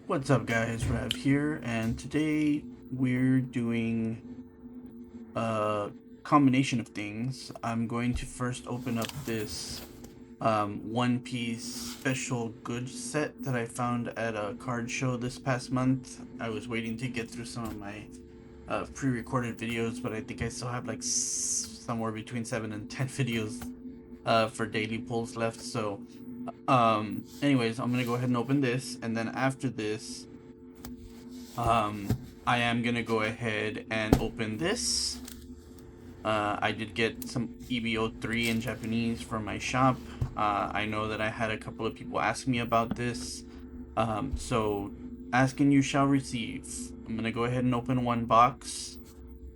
What's up guys, Rav here, and today we're doing a combination of things. I'm going to first open up this One Piece special goods set that I found at a card show this past month. I was waiting to get through some of my pre-recorded videos, but I think I still have like somewhere between 7 and 10 videos for daily pulls left, so anyways, I'm gonna go ahead and open this, and then after this I am gonna go ahead and open this. I did get some EB03 in Japanese from my shop. I know that I had a couple of people ask me about this, so asking you shall receive. I'm gonna go ahead and open one box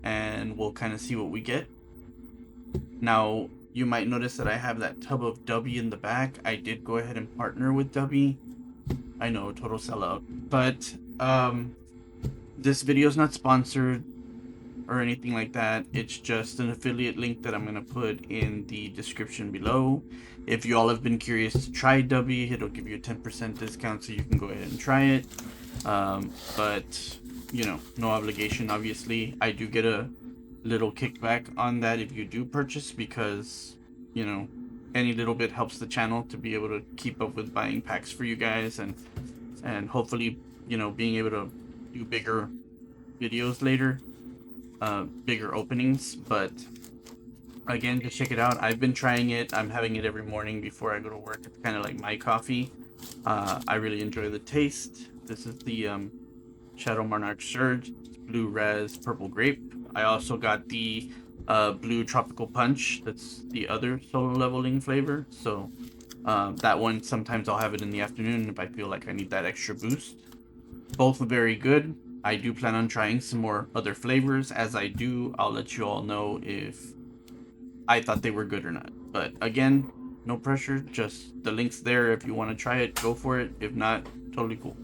and we'll kind of see what we get. Now you might notice that I have that tub of W in the back. I did go ahead and partner with W. I know, total sellout, but this video is not sponsored or anything like that. It's just an affiliate link that I'm going to put in the description below. If you all have been curious to try W, it'll give you a 10% discount, so you can go ahead and try it. But, you know, no obligation, obviously. I do get a little kickback on that if you do purchase, because, you know, any little bit helps the channel to be able to keep up with buying packs for you guys, and hopefully, you know, being able to do bigger videos later, bigger openings. But again, just check it out. I've been trying it. I'm having it every morning before I go to work. It's kind of like my coffee. I really enjoy the taste. This is the Shadow Monarch Surge, blue raz purple grape. I also got the blue tropical punch. That's the other solo leveling flavor. So that one, sometimes I'll have it in the afternoon if I feel like I need that extra boost. Both very good. I do plan on trying some more other flavors. As I do, I'll let you all know if I thought they were good or not. But again, no pressure, just the link's there. If you want to try it, go for it. If not, totally cool.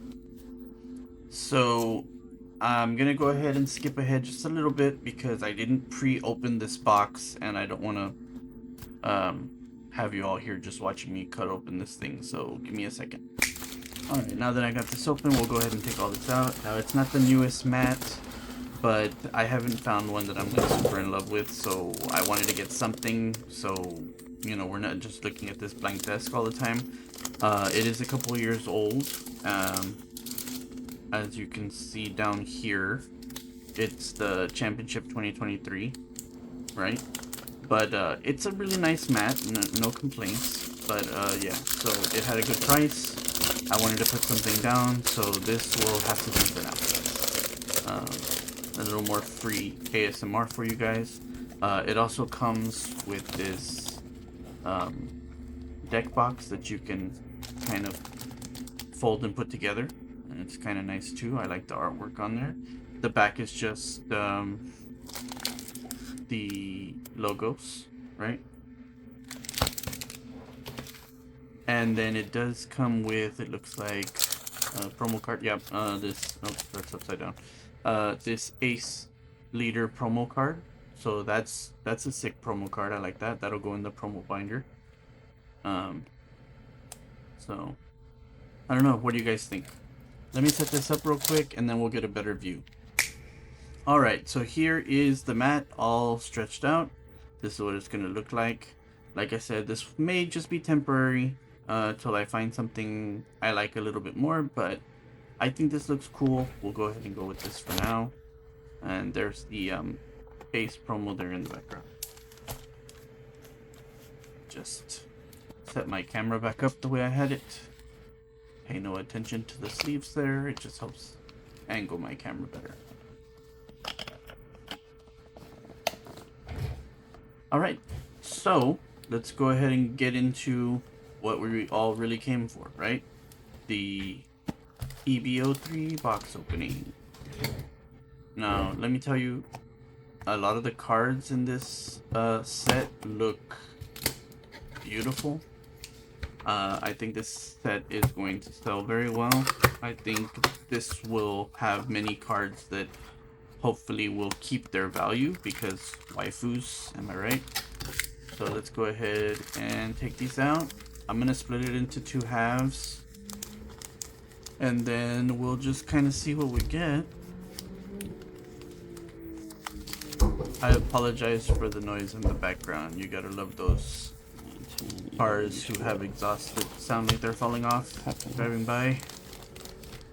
So I'm gonna go ahead and skip ahead just a little bit because I didn't pre-open this box and I don't want to have you all here just watching me cut open this thing. So give me a second. Alright, now that I got this open, we'll go ahead and take all this out. Now, it's not the newest mat, but I haven't found one that I'm like super in love with, so I wanted to get something so, you know, we're not just looking at this blank desk all the time. It is a couple years old. As you can see down here, it's the Championship 2023, right? But it's a really nice mat, no complaints. But yeah, so it had a good price. I wanted to put something down, so this will have to be for now. A little more free ASMR for you guys. It also comes with this deck box that you can kind of fold and put together, and it's kind of nice too. I like the artwork on there. The back is just the logos, right? And then it does come with, it looks like, a promo card. Yep, this, oh, that's upside down. This Ace Leader promo card. So that's a sick promo card. I like that. That'll go in the promo binder. So, I don't know. What do you guys think? Let me set this up real quick and then we'll get a better view. Alright, so here is the mat all stretched out. This is what it's going to look like. Like I said, this may just be temporary till I find something I like a little bit more, but I think this looks cool. We'll go ahead and go with this for now. And there's the base promo there in the background. Just set my camera back up the way I had it. Pay no attention to the sleeves there. It just helps angle my camera better. Alright, so let's go ahead and get into what we all really came for, right? The EB03 box opening. Now, let me tell you, a lot of the cards in this set look beautiful. I think this set is going to sell very well. I think this will have many cards that hopefully will keep their value because waifus, am I right? So let's go ahead and take these out. I'm gonna split it into two halves. And then we'll just kind of see what we get. I apologize for the noise in the background. You gotta love those cars who have exhaust that sound like they're falling off driving by.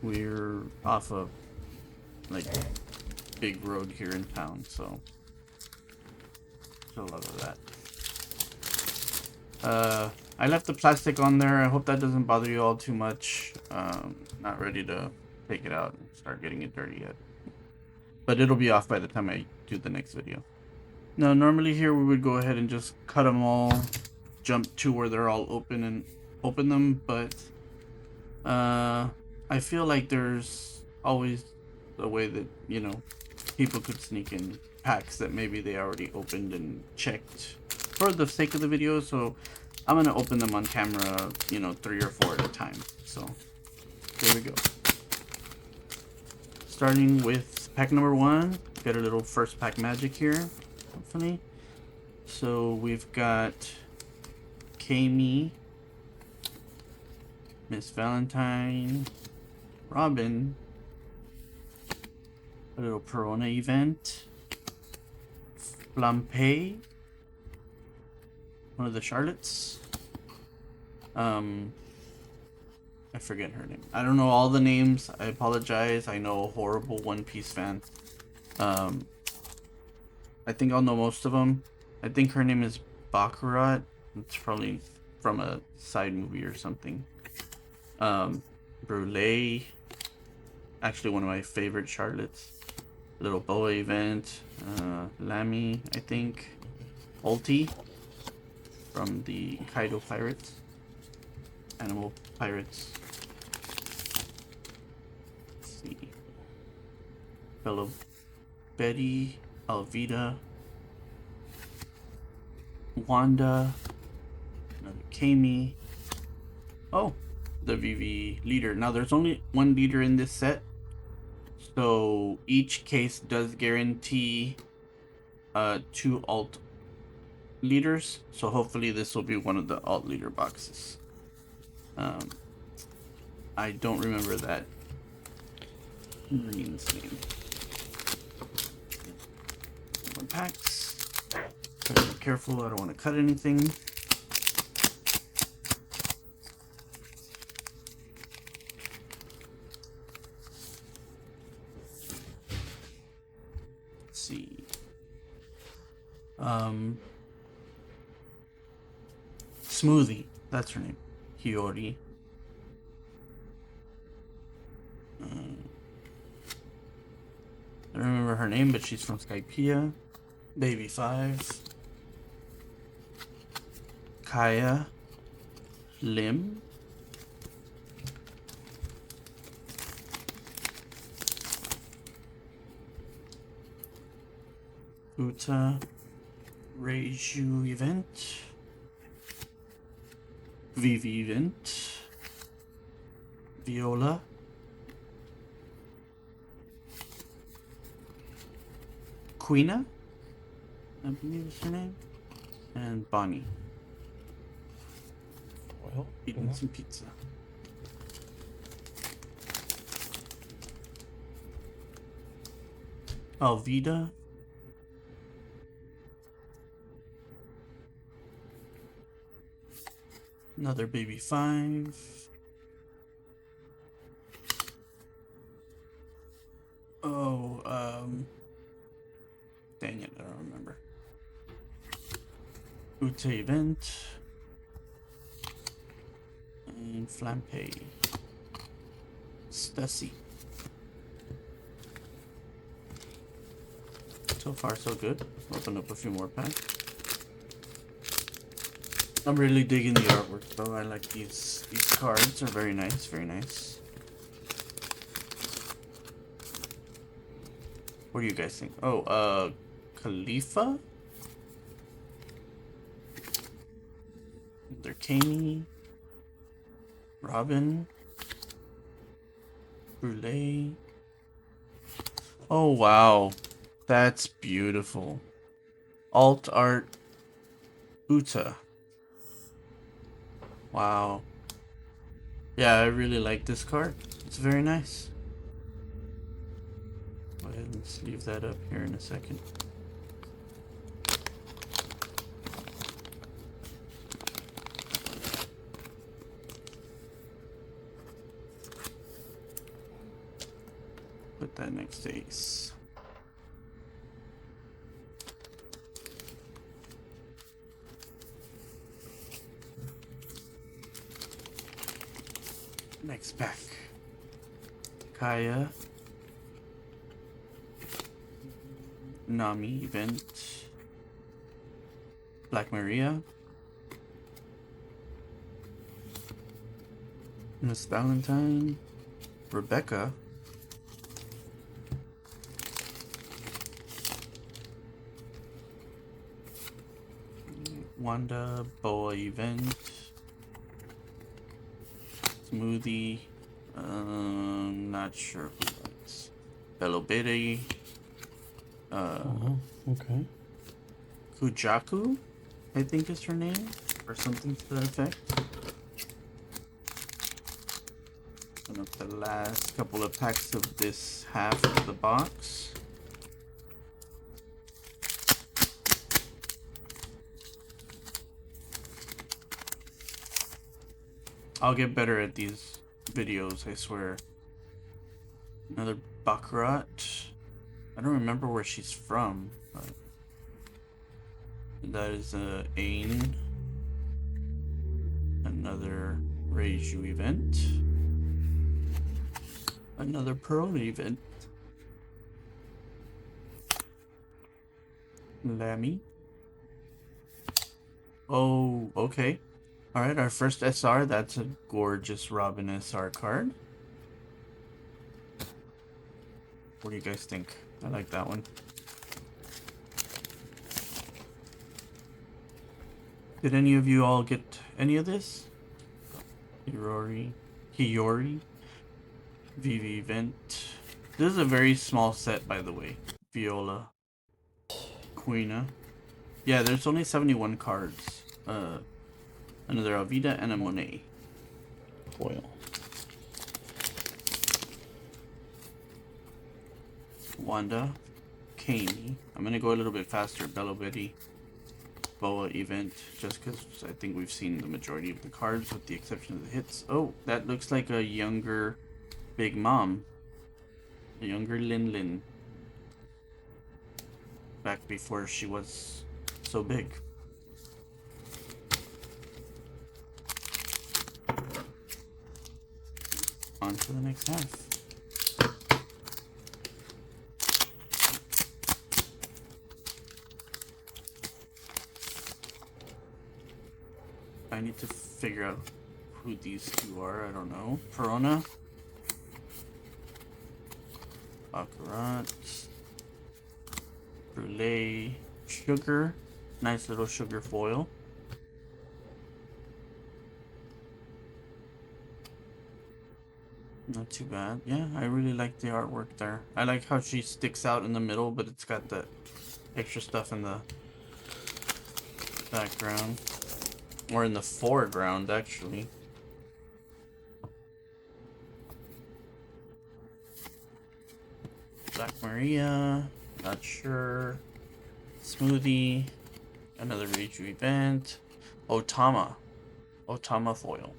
We're off a like big road here in town, so there's a lot of that. I left the plastic on there. I hope that doesn't bother you all too much. Not ready to take it out and start getting it dirty yet. But it'll be off by the time I do the next video. Now, normally here we would go ahead and just cut them all, jump to where they're all open and open them, but I feel like there's always a way that, you know, people could sneak in packs that maybe they already opened and checked for the sake of the video, so I'm gonna open them on camera, you know, 3 or 4 at a time. So there we go. Starting with pack number 1, got a little first pack magic here, hopefully. So we've got Kami, Miss Valentine, Robin, a little Perona event, Flampe, one of the Charlottes. I forget her name. I don't know all the names. I apologize. I know a horrible One Piece fan. I think I'll know most of them. I think her name is Baccarat. It's probably from a side movie or something. Brûlée. Actually, one of my favorite Charlottes. Little Boa event. Lamy, I think. Ulti. From the Kaido Pirates. Animal Pirates. Let's see. Fellow Betty. Alvida. Wanda. Another Kami. Oh, the VV leader. Now there's only one leader in this set, so each case does guarantee 2 alt leaders, so hopefully this will be one of the alt leader boxes. I don't remember that Marine's name. More packs. Gotta be careful, I don't want to cut anything. Let's see. Smoothie, that's her name. Hiyori. I don't remember her name, but she's from Skypiea. Baby 5. Kaya. Lim. Uta. Reiju event. Vivi event. Viola. Queena, I believe is her name. And Bonnie. Well, Eating some pizza. Alvida. Another baby 5. Oh, dang it, I don't remember. Ute event. And Flampe. Stussy. So far, so good. Open up a few more packs. I'm really digging the artwork, though. I like these cards. Are very nice, very nice. What do you guys think? Oh, Khalifa? They're Kami. Robin. Brûlée. Oh, wow. That's beautiful. Alt art Uta. Wow. Yeah, I really like this card. It's very nice. Go ahead and leave that up here in a second. Put that next to Ace. Next pack. Kaya. Nami event. Black Maria. Miss Valentine. Rebecca. Wanda. Boa event. Smoothie. Not sure who that's. Belobere. Okay. Kujaku, I think is her name, or something to that effect. One of the last couple of packs of this half of the box. I'll get better at these videos, I swear. Another Baccarat. I don't remember where she's from, but that is a Ain. Another Reiju event. Another Pearl event. Lammy. Oh, okay. Alright, our first SR. That's a gorgeous Robin SR card. What do you guys think? I like that one. Did any of you all get any of this? Hiyori. Vivi event. This is a very small set, by the way. Viola. Queena. Yeah, there's only 71 cards. Another Alvida and a Monet. Foil. Wanda. Kami. I'm gonna go a little bit faster. Belobere. Boa event, just because I think we've seen the majority of the cards with the exception of the hits. Oh, that looks like a younger Big Mom. A younger Lin Lin. Back before she was so big. On to the next half. I need to figure out who these two are. I don't know. Perona. Baccarat. Brulee. Sugar. Nice little sugar foil. Not too bad. Yeah, I really like the artwork there. I like how she sticks out in the middle, but it's got the extra stuff in the background. Or in the foreground, actually. Black Maria. Not sure. Smoothie. Another Reiju event. Otama. Otama foil.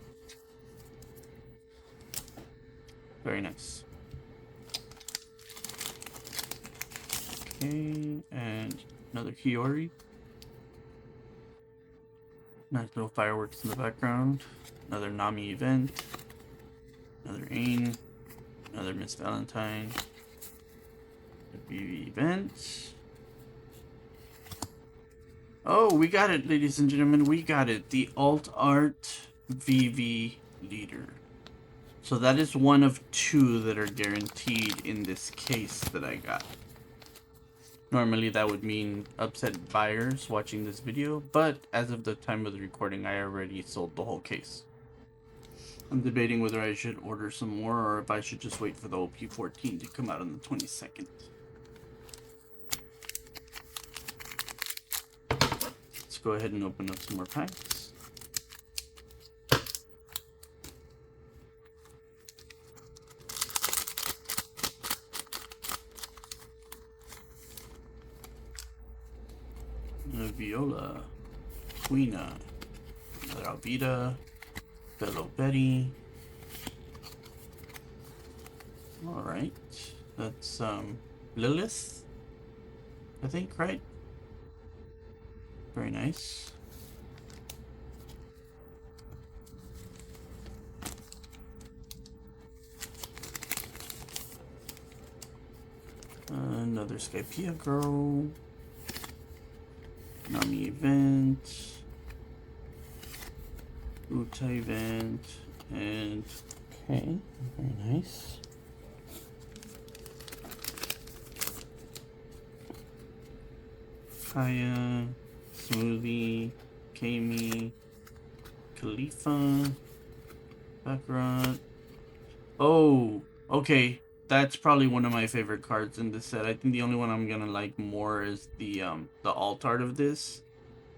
Very nice. Okay, and another Hiyori. Nice little fireworks in the background. Another Nami event. Another Ain. Another Miss Valentine. A BB event. Oh, we got it, ladies and gentlemen. We got it. The Alt Art VV Leader. So that is one of two that are guaranteed in this case that I got. Normally that would mean upset buyers watching this video, but as of the time of the recording, I already sold the whole case. I'm debating whether I should order some more or if I should just wait for the OP14 to come out on the 22nd. Let's go ahead and open up some more packs. Viola, Queena, another Alvida, Bello Betty. Alright, that's Lilith, I think, right? Very nice. Another Skypea girl. Nami event. Uta event. And okay, very nice. Kaya, Smoothie, Kami, Khalifa, Baccarat. Oh, okay. That's probably one of my favorite cards in this set. I think the only one I'm gonna like more is the alt art of this.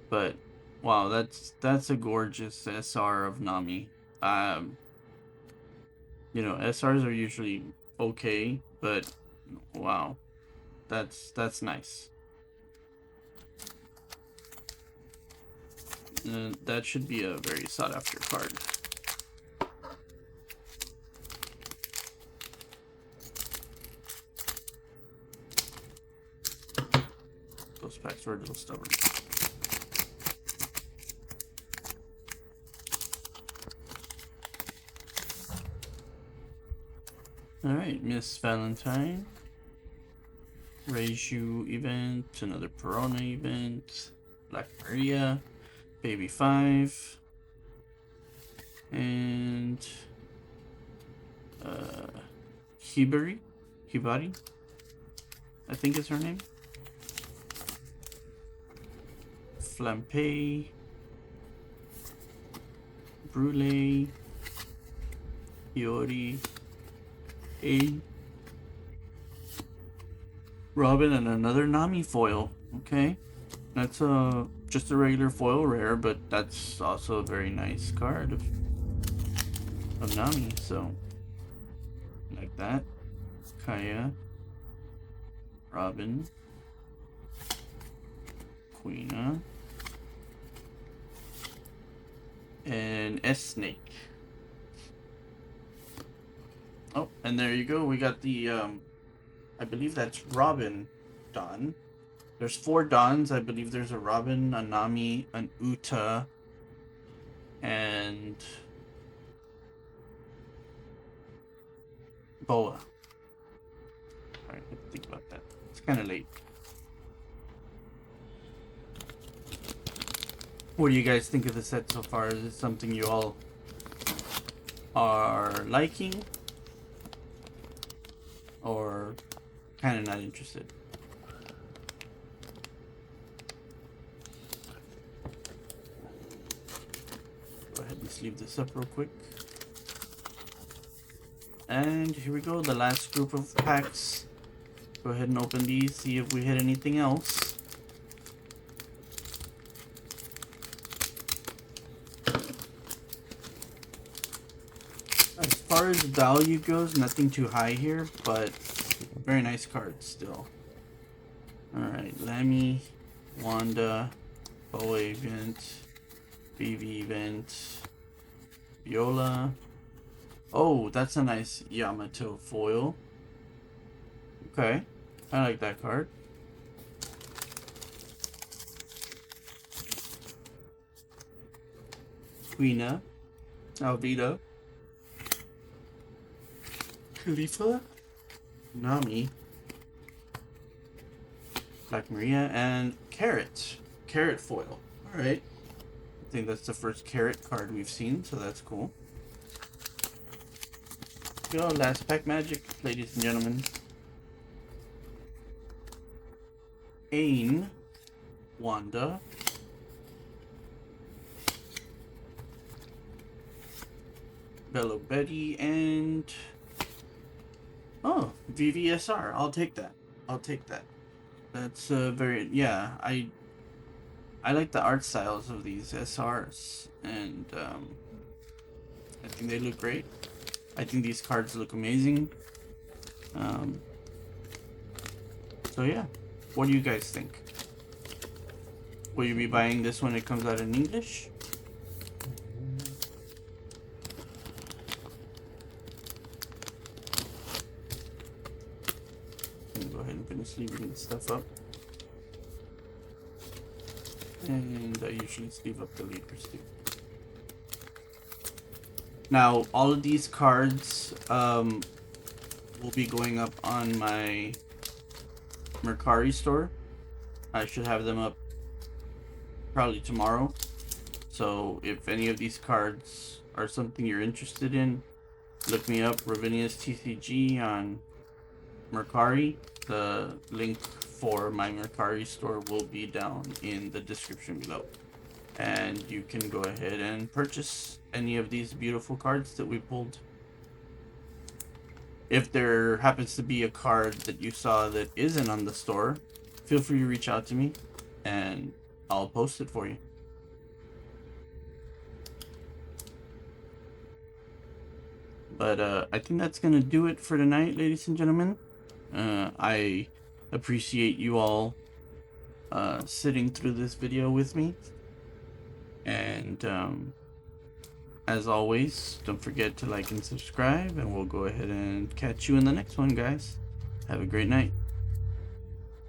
But wow, that's a gorgeous SR of Nami. You know, SRs are usually okay, but wow, that's nice. That should be a very sought after card. Those packs were a little stubborn. Alright, Miss Valentine. Reiju event, another Perona event, Black Maria, Baby 5, and Hibari, I think is her name. Flampe, Brule, Hiyori, A, Robin, and another Nami foil. Okay, that's just a regular foil rare, but that's also a very nice card of Nami. So like that, Kaya, Robin, Queena, and S-Snake. Oh, and there you go. We got the I believe that's Robin Dawn. There's 4 Dawns. I believe there's a Robin, a Nami, an Uta, and Boa. Alright, I have to think about that. It's kind of late. What do you guys think of the set so far? Is it something you all are liking? Or kind of not interested? Go ahead and sleeve this up real quick. And here we go, the last group of packs. Go ahead and open these, see if we hit anything else. As far as value goes, nothing too high here, but very nice cards still. Alright, Lammy, Wanda, Boa event, BV event, Viola. Oh, that's a nice Yamato foil. Okay, I like that card. Queena, Alvida, Khalifa, Nami, Black Maria, and Carrot foil. Alright. I think that's the first Carrot card we've seen, so that's cool. Go, last pack magic, ladies and gentlemen. Ain, Wanda, Bello Betty, and oh, VVSR. I'll take that. I'll take that. That's very, yeah, I like the art styles of these SRs, and I think they look great. I think these cards look amazing. So yeah, what do you guys think? Will you be buying this when it comes out in English? Go ahead and finish leaving the stuff up. And I usually sleeve up the leaders too. Now, all of these cards will be going up on my Mercari store. I should have them up probably tomorrow. So if any of these cards are something you're interested in, look me up, Ravinia's TCG on Mercari. The link for my Mercari store will be down in the description below. And you can go ahead and purchase any of these beautiful cards that we pulled. If there happens to be a card that you saw that isn't on the store, feel free to reach out to me and I'll post it for you. But I think that's gonna do it for tonight, ladies and gentlemen. I appreciate you all sitting through this video with me. And as always, don't forget to like and subscribe, and we'll go ahead and catch you in the next one, guys. Have a great night.